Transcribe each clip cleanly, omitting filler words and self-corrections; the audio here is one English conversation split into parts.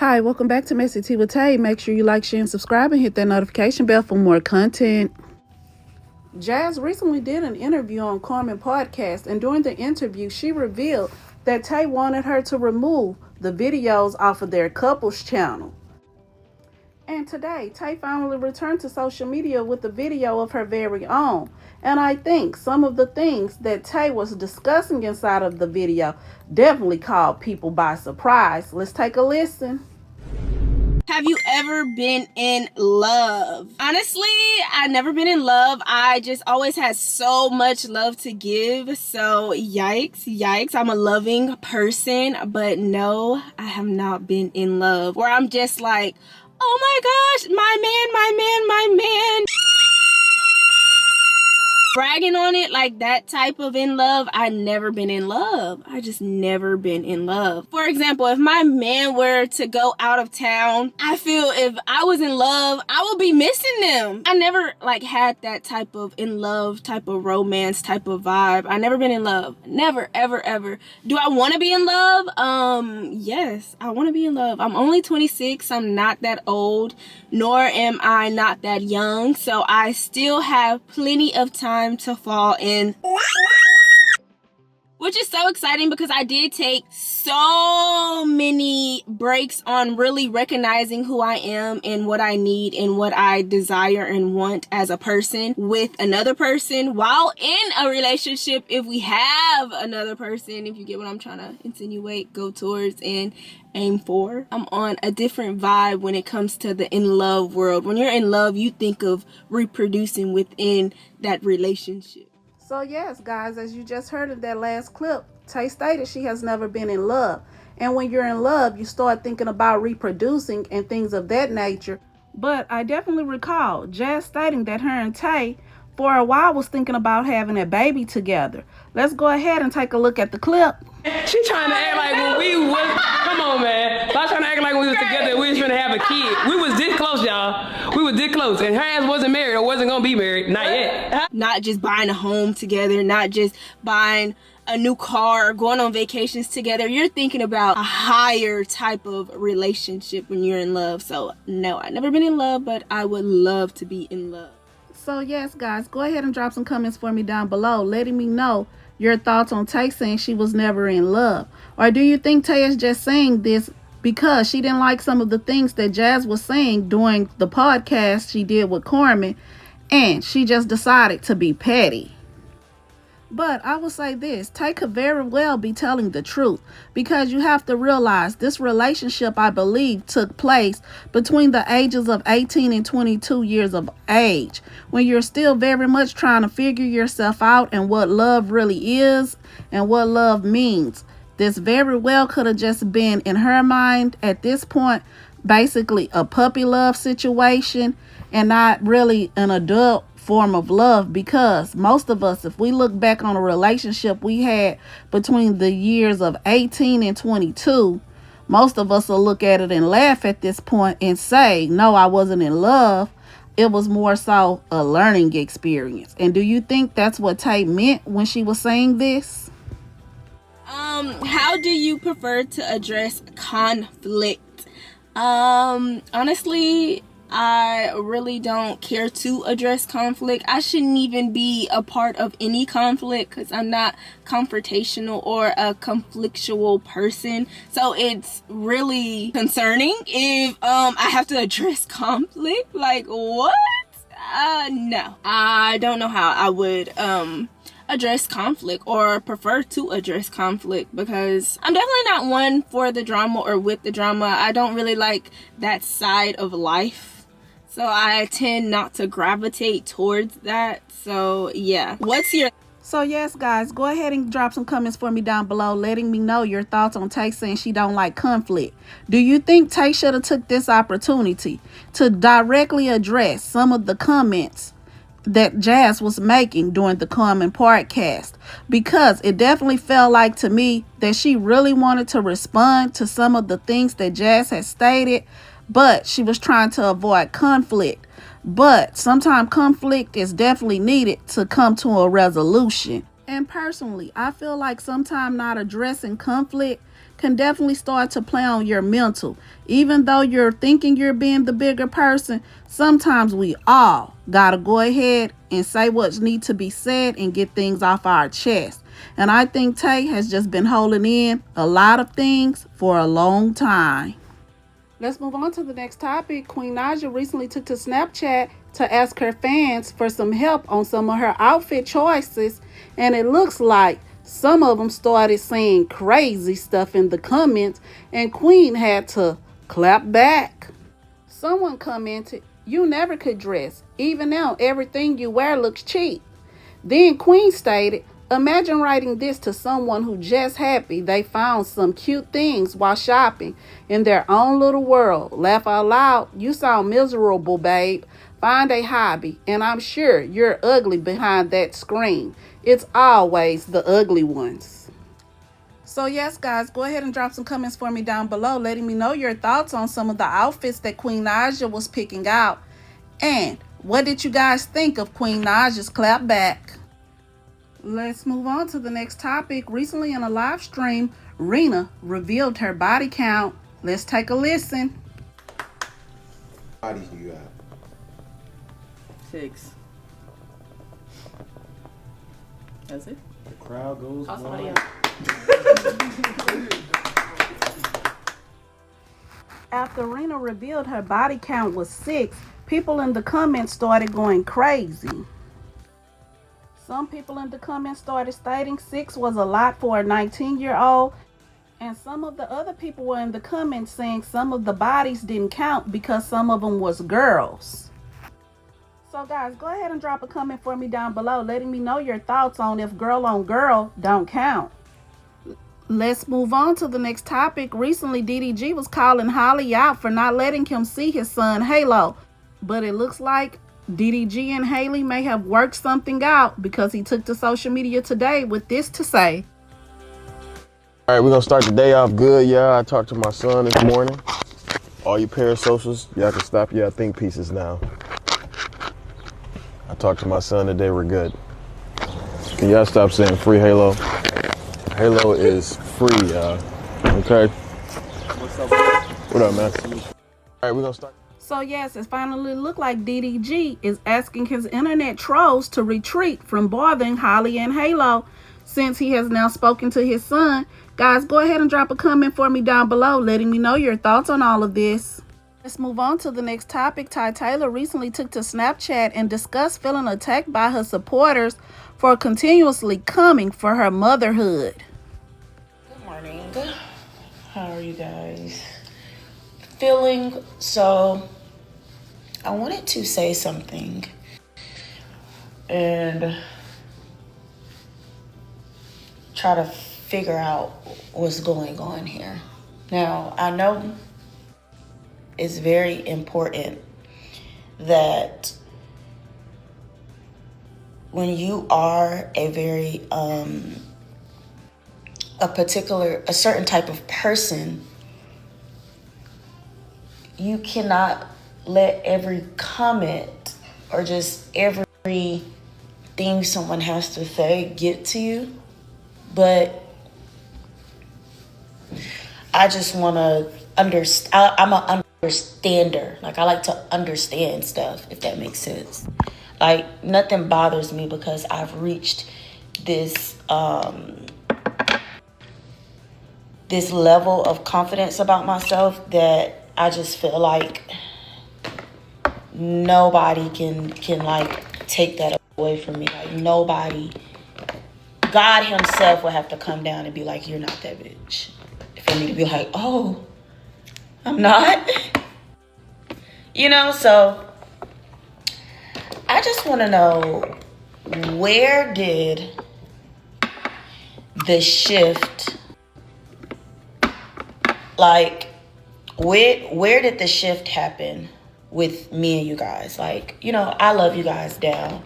Hi, welcome back to Messy Tea with Tae. Make sure you like, share, and subscribe and hit that notification bell for more content. Jazz recently did an interview on Carmen podcast, and during the interview, she revealed that Tae wanted her to remove the videos off of their couples channel. And today, Tae finally returned to social media with a video of her very own. And I think some of the things that Tae was discussing inside of the video definitely caught people by surprise. Let's take a listen. Have you ever been in love? Honestly, I've never been in love. I just always had so much love to give. So yikes. I'm a loving person, but no, I have not been in love. Where I'm just like, oh my gosh, my man. Bragging on it like that type of in love. I never been in love. I just never been in love. For example, if my man were to go out of town, I feel if I was in love, I would be missing them. I never had that type of in love, type of romance, type of vibe. I never been in love. Never, ever. Do I want to be in love? Yes, I want to be in love. I'm only 26. I'm not that old, nor am I not that young. So I still have plenty of time to fall in, which is so exciting because I did take so many breaks on really recognizing who I am and what I need and what I desire and want as a person with another person while in a relationship. If we have another person, if you get what I'm trying to insinuate, go towards and aim for. I'm on a different vibe when it comes to the in love world. When you're in love, you think of reproducing within that relationship. So yes, guys, as you just heard in that last clip, Tae stated she has never been in love. And when you're in love, you start thinking about reproducing and things of that nature. But I definitely recall Jazz stating that her and Tae for a while was thinking about having a baby together. Let's go ahead and take a look at the clip. She trying to act like when we was, come on man, I was trying to act like when we was together we was trying to have a kid. We was this close, y'all. We was this close, and her ass wasn't married or wasn't gonna be married, not yet. Not just buying a home together, not just buying a new car or going on vacations together. You're thinking about a higher type of relationship when you're in love. So no, I've never been in love, but I would love to be in love. So yes, guys, go ahead and drop some comments for me down below, letting me know your thoughts on Tae saying she was never in love. Or do you think Tae is just saying this because she didn't like some of the things that Jazz was saying during the podcast she did with Carmen, and she just decided to be petty? But I will say this, Tae could very well be telling the truth, because you have to realize this relationship, I believe, took place between the ages of 18 and 22 years of age, when you're still very much trying to figure yourself out and what love really is and what love means. This very well could have just been, in her mind at this point, basically a puppy love situation and not really an adult form of love, because most of us, if we look back on a relationship we had between the years of 18 and 22, most of us will look at it and laugh at this point and say, no, I wasn't in love. It was more so a learning experience. And do you think that's what Tae meant when she was saying this? How do you prefer to address conflict? Honestly, I really don't care to address conflict. I shouldn't even be a part of any conflict because I'm not confrontational or a conflictual person. So it's really concerning if I have to address conflict. Like, what? No. I don't know how I would address conflict or prefer to address conflict, because I'm definitely not one for the drama or with the drama. I don't really like that side of life. So I tend not to gravitate towards that. So yeah. So yes, guys, go ahead and drop some comments for me down below, letting me know your thoughts on Tae saying she don't like conflict. Do you think Tae should have took this opportunity to directly address some of the comments that Jazz was making during the Carmen podcast? Because it definitely felt like to me that she really wanted to respond to some of the things that Jazz had stated, but she was trying to avoid conflict. But sometimes conflict is definitely needed to come to a resolution. And personally, I feel like sometimes not addressing conflict can definitely start to play on your mental. Even though you're thinking you're being the bigger person, sometimes we all gotta go ahead and say what needs to be said and get things off our chest. And I think Tae has just been holding in a lot of things for a long time. Let's move on to the next topic. Queen Naija recently took to Snapchat to ask her fans for some help on some of her outfit choices, and it looks like some of them started saying crazy stuff in the comments, and Queen had to clap back. Someone commented, "You never could dress. Even now, everything you wear looks cheap." Then Queen stated, "Imagine writing this to someone who just happy they found some cute things while shopping in their own little world. Laugh out loud. You sound miserable, babe. Find a hobby, and I'm sure you're ugly behind that screen. It's always the ugly ones." So yes, guys, go ahead and drop some comments for me down below, letting me know your thoughts on some of the outfits that Queen Naija was picking out. And what did you guys think of Queen Naija's clap back? Let's move on to the next topic. Recently in a live stream, Rina revealed her body count. Let's take a listen. Bodies do you have? 6. That's it. The crowd goes Call somebody wild. else. After Rina revealed her body count was 6, people in the comments started going crazy. Some people in the comments started stating 6 was a lot for a 19-year-old. And some of the other people were in the comments saying some of the bodies didn't count because some of them was girls. So guys, go ahead and drop a comment for me down below, letting me know your thoughts on if girl on girl don't count. Let's move on to the next topic. Recently, DDG was calling Halle out for not letting him see his son Halo. But it looks like DDG and Halle may have worked something out, because he took to social media today with this to say. All right, we're gonna start the day off good, y'all. I talked to my son this morning. All you parasocials, y'all can stop your think pieces now. I talked to my son today, we're good. Can y'all stop saying free Halo? Halo is free, y'all. Okay? What's up? What up, man? All right, we're gonna start. So yes, it finally looked like DDG is asking his internet trolls to retreat from bothering Halle and Halo, since he has now spoken to his son. Guys, go ahead and drop a comment for me down below, letting me know your thoughts on all of this. Let's move on to the next topic. Tae Taylor recently took to Snapchat and discussed feeling attacked by her supporters for continuously coming for her motherhood. Good morning. How are you guys feeling? So I wanted to say something and try to figure out what's going on here. Now, I know it's very important that when you are a very a certain type of person, you cannot let every comment or just every thing someone has to say get to you. But I just want to understand. I'm an understander. Like, I like to understand stuff, if that makes sense. Like, nothing bothers me because I've reached this this level of confidence about myself that I just feel like nobody can like take that away from me. Like, nobody, God himself will have to come down and be like, you're not that bitch. For me to be like, oh, I'm not. You know, so I just want to know, where did the shift, like, where did the shift happen with me and you guys? Like, you know, I love you guys down.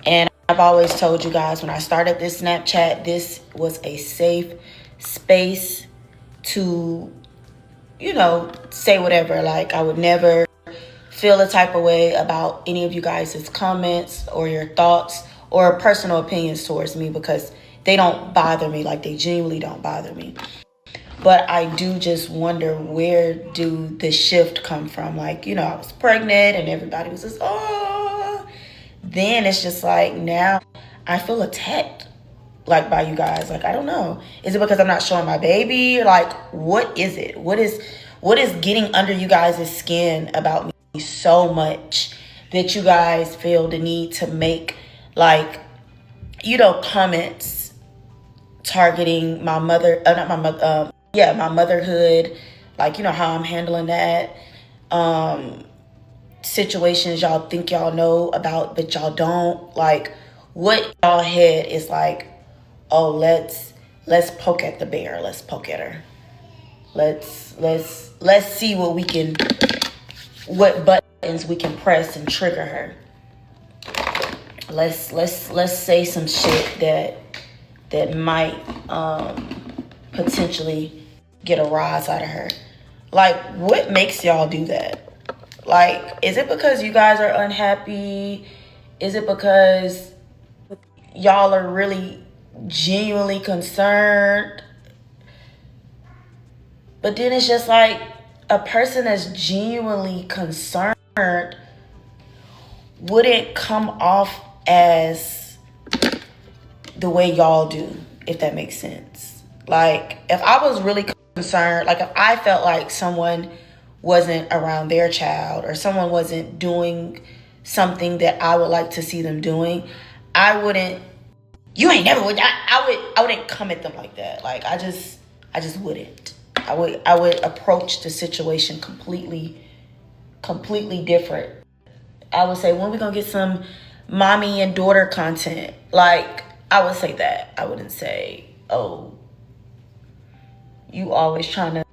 And I've always told you guys, when I started this Snapchat, this was a safe space to, you know, say whatever. Like, I would never feel a type of way about any of you guys' comments or your thoughts or personal opinions towards me, because they don't bother me. Like, they genuinely don't bother me. But I do just wonder, where do the shift come from? Like, you know, I was pregnant and everybody was just, oh. Then it's just like, now I feel attacked, like, by you guys. Like, I don't know. Is it because I'm not showing my baby? Like, what is it? What is getting under you guys' skin about me so much that you guys feel the need to make, like, you know, comments targeting my mother, my motherhood, like, you know, how I'm handling that, situations y'all think y'all know about but y'all don't. Like, what y'all head is like, oh, let's poke at the bear, let's poke at her, let's see what buttons we can press and trigger her. Let's say some shit that might potentially get a rise out of her. Like, what makes y'all do that? Like, is it because you guys are unhappy? Is it because y'all are really genuinely concerned? But then it's just like, a person that's genuinely concerned wouldn't come off as the way y'all do, if that makes sense. Like, if I was really concerned, like, if I felt like someone wasn't around their child, or someone wasn't doing something that I would like to see them doing, I wouldn't, you ain't never would, I wouldn't come at them like that. Like, I just wouldn't. I would approach the situation completely different. I would say, when we gonna get some mommy and daughter content? Like, I would say that. I wouldn't say, oh, you always trying to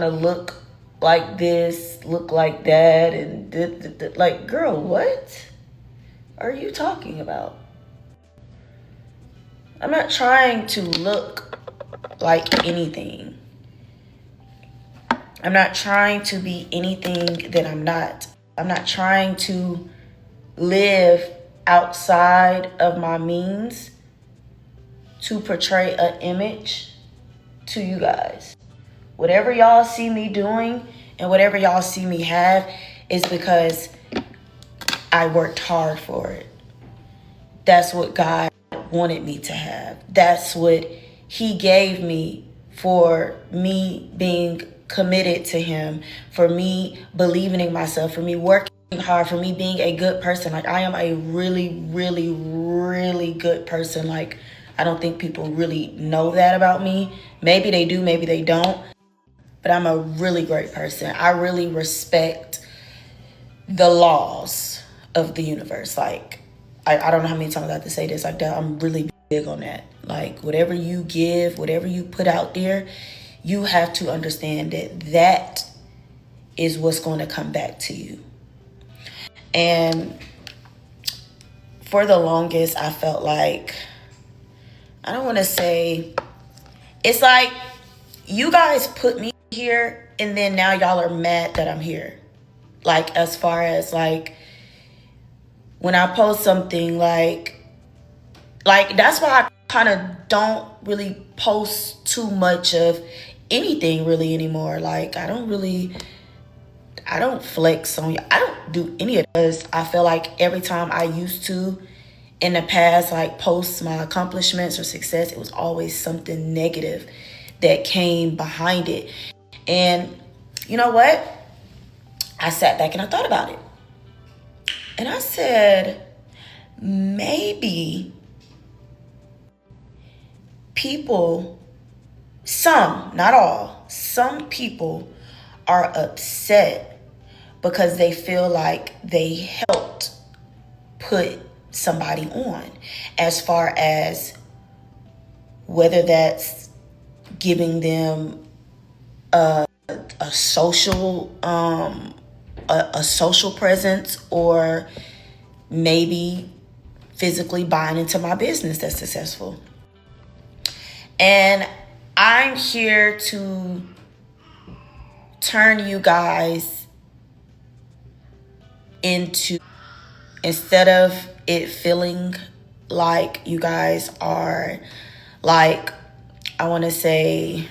look like this, look like that, and like, girl, what are you talking about? I'm not trying to look like anything. I'm not trying to be anything that I'm not. I'm not trying to live outside of my means to portray an image to you guys. Whatever y'all see me doing and whatever y'all see me have is because I worked hard for it. That's what God wanted me to have. That's what He gave me, for me being committed to Him, for me believing in myself, for me working hard, for me being a good person. Like, I am a really, really, really good person. Like, I don't think people really know that about me. Maybe they do, maybe they don't. But I'm a really great person. I really respect the laws of the universe. Like, I don't know how many times I have to say this. Like, that, I'm really big on that. Like, whatever you give, whatever you put out there, you have to understand that is what's going to come back to you. And for the longest, I felt like, I don't want to say, it's like, you guys put me here, and then now y'all are mad that I'm here. Like, as far as, like, when I post something, like that's why I kind of don't really post too much of anything really anymore. Like, I don't flex on you. I don't do any of this. I feel like every time I used to in the past, like, post my accomplishments or success, it was always something negative that came behind it. And you know what? I sat back and I thought about it. And I said, maybe people, some, not all, some people are upset because they feel like they helped put somebody on, as far as whether that's giving them a social a social presence, or maybe physically buying into my business that's successful. And I'm here to turn you guys into, instead of it feeling like you guys are, like, I want to say,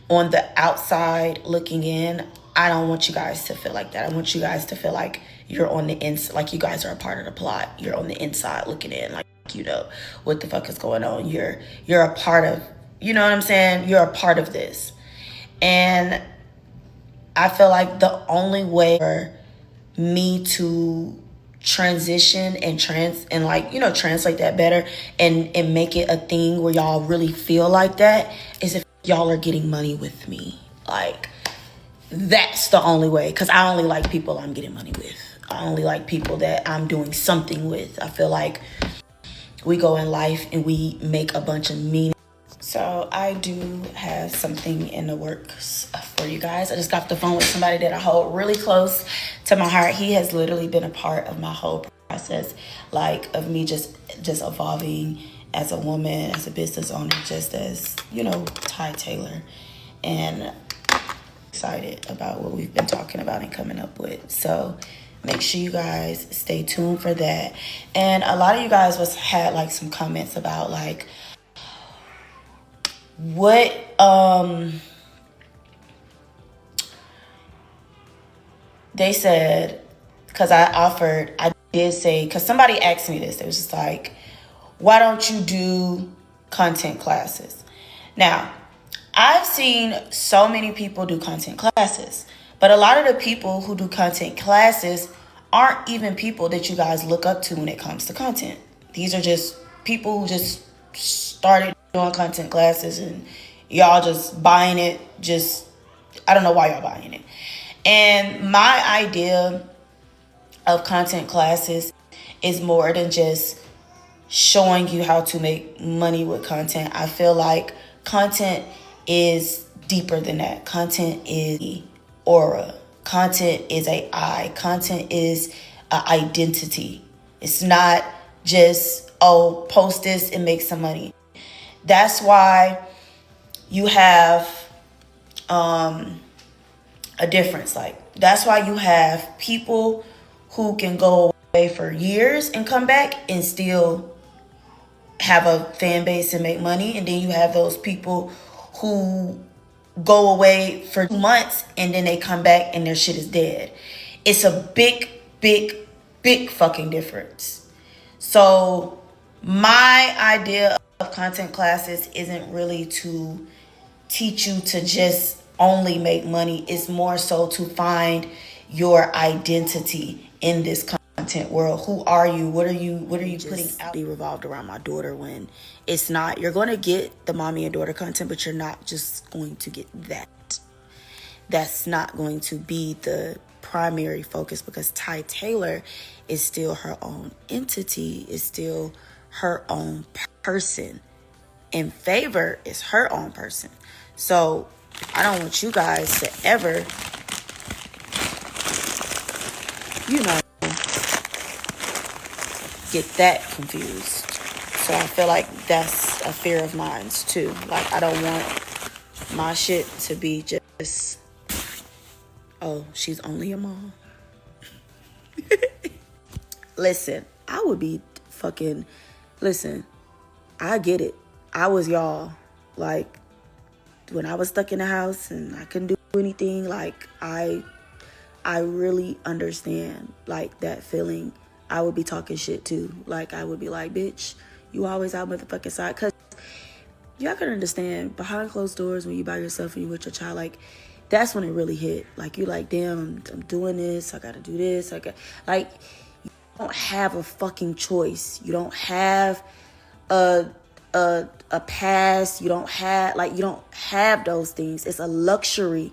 on the outside looking in. I don't want you guys to feel like that. I want you guys to feel like you're on the inside, like you guys are a part of the plot. You're on the inside looking in, like, you know what the fuck is going on. You're a part of, you know what I'm saying? You're a part of this. And I feel like the only way for me to transition and translate that better and make it a thing where y'all really feel like that is if y'all are getting money with me. Like, that's the only way, because I only like people I'm getting money with. I only like people that I'm doing something with. I feel like we go in life and we make a bunch of meaning. So I do have something in the works for you guys. I just got off the phone with somebody that I hold really close to my heart. He has literally been a part of my whole process, like, of me just evolving as a woman, as a business owner, just as, you know, Tae Taylor. And excited about what we've been talking about and coming up with. So make sure you guys stay tuned for that. And a lot of you guys had like some comments about like what they said, because I did say, because somebody asked me this. It was just like, why don't you do content classes? Now, I've seen so many people do content classes, but a lot of the people who do content classes aren't even people that you guys look up to when it comes to content. These are just people who just started doing content classes and y'all just buying it. I don't know why y'all buying it. And my idea of content classes is more than just showing you how to make money with content. I feel like content is deeper than that. Content is aura. Content is AI. Content is an identity. It's not just, oh, post this and make some money. That's why you have a difference. Like, that's why you have people who can go away for years and come back and still have a fan base and make money. And then you have those people who go away for 2 months and then they come back and their shit is dead. It's a big, big, big fucking difference. So my idea of content classes isn't really to teach you to just only make money. It's more so to find your identity in this content world. Who are you? What are you putting out? Be revolved around my daughter when it's not. You're going to get the mommy and daughter content, but you're not just going to get that. That's not going to be the primary focus, because Tae Taylor is still her own entity, is still her own person, and Favor is her own person. So I don't want you guys to ever, get that confused. So I feel like that's a fear of mine too. Like, I don't want my shit to be just, oh, she's only a mom. Listen, I would be listen, I get it. I was y'all. Like, when I was stuck in the house and I couldn't do anything, like, I really understand, like, that feeling. I would be talking shit too. Like, I would be like, bitch, you always out motherfucking side. Because y'all can understand, behind closed doors, when you by yourself and you with your child, like, that's when it really hit. Like, you like, damn, I'm doing this, I gotta do this, like, you don't have a fucking choice. You don't have a past. You don't have those things. It's a luxury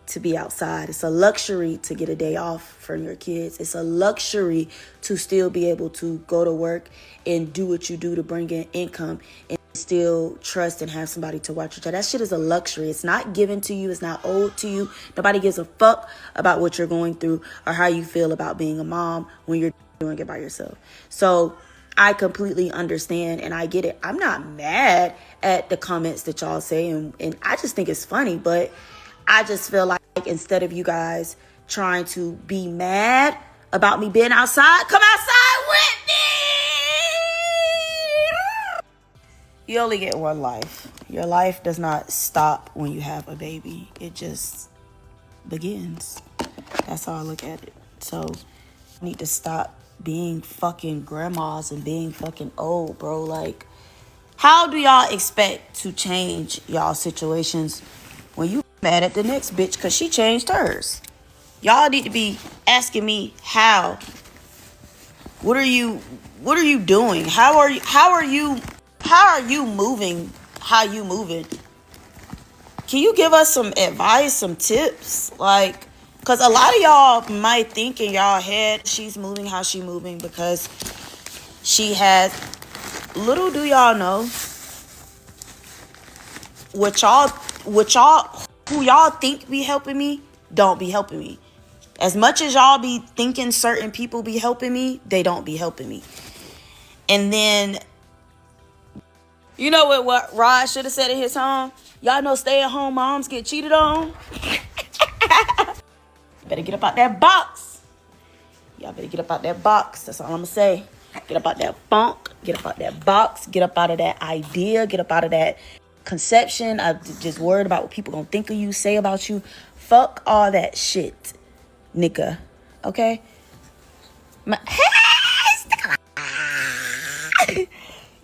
to be outside. It's a luxury to get a day off from your kids. It's a luxury to still be able to go to work and do what you do to bring in income and still trust and have somebody to watch your child. That shit is a luxury. It's not given to you. It's not owed to you. Nobody gives a fuck about what you're going through or how you feel about being a mom when you're doing it by yourself. So I completely understand and I get it. I'm not mad at the comments that y'all say, and I just think it's funny, but I just feel like instead of you guys trying to be mad about me being outside, come outside with me. You only get one life. Your life does not stop when you have a baby. It just begins. That's how I look at it. So, I need to stop being fucking grandmas and being fucking old, bro. Like, how do y'all expect to change y'all situations when you mad at the next bitch because she changed hers? Y'all need to be asking me how. What are you doing? How are you moving? How you moving? Can you give us some advice, some tips? Like, because a lot of y'all might think in y'all head she's moving how she moving because she has. Little do y'all know who y'all think be helping me don't be helping me. As much as y'all be thinking certain people be helping me, they don't be helping me. And then, you know what Rod should have said in his home? Y'all know stay-at-home moms get cheated on. Better get up out that box. Y'all better get up out that box. That's all I'm going to say. Get up out that funk. Get up out that box. Get up out of that idea. Get up out of that conception. I'm just worried about what people going to think of you, say about you. Fuck all that shit, nigga. Okay?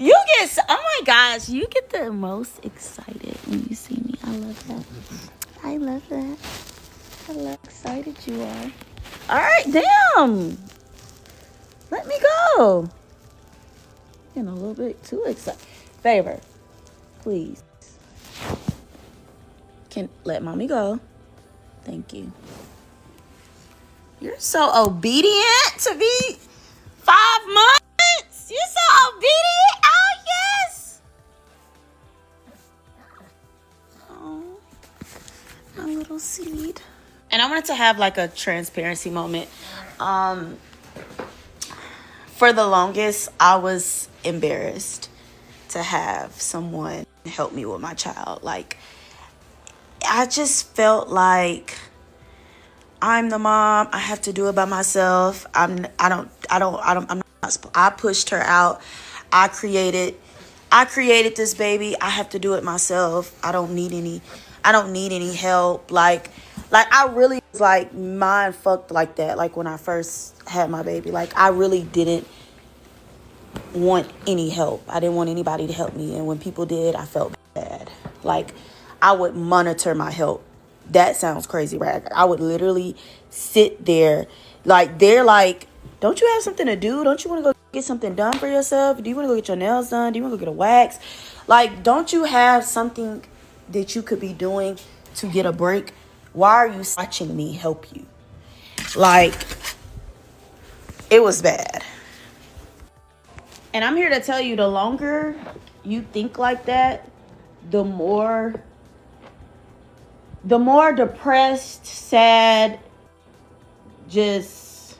You get, oh my gosh, you get the most excited when you see me. I love that. I love that. I love how excited you are. All right, damn. Let me go. Getting a little bit too excited. Favor, please. Can let mommy go. Thank you. You're so obedient to be 5 months. You're so obedient. Oh, yes. Oh, my little seed. And I wanted to have like a transparency moment. For the longest, I was embarrassed to have someone help me with my child. Like, I just felt like I'm the mom. I have to do it by myself. I pushed her out. I created this baby. I have to do it myself. I don't need any help. Like I really was like mind fucked like that. Like when I first had my baby, like I really didn't want any help. I didn't want anybody to help me. And when people did, I felt bad. Like I would monitor my help. That sounds crazy, right? I would literally sit there. Like they're like, don't you have something to do? Don't you want to go get something done for yourself? Do you want to go get your nails done? Do you want to go get a wax? Like, don't you have something that you could be doing to get a break? Why are you watching me help you? Like, it was bad. And I'm here to tell you, the longer you think like that, the more depressed, sad, just,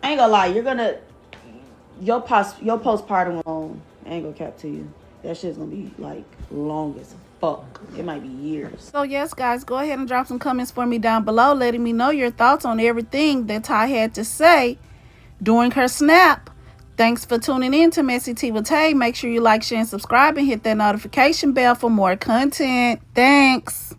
I ain't gonna lie, your postpartum alone, I ain't gonna cap to you. That shit's gonna be like long as fuck. It might be years. So yes, guys, go ahead and drop some comments for me down below, letting me know your thoughts on everything that Tae had to say during her snap. Thanks for tuning in to Messy Tea with Tae. Make sure you like, share, and subscribe, and hit that notification bell for more content. Thanks.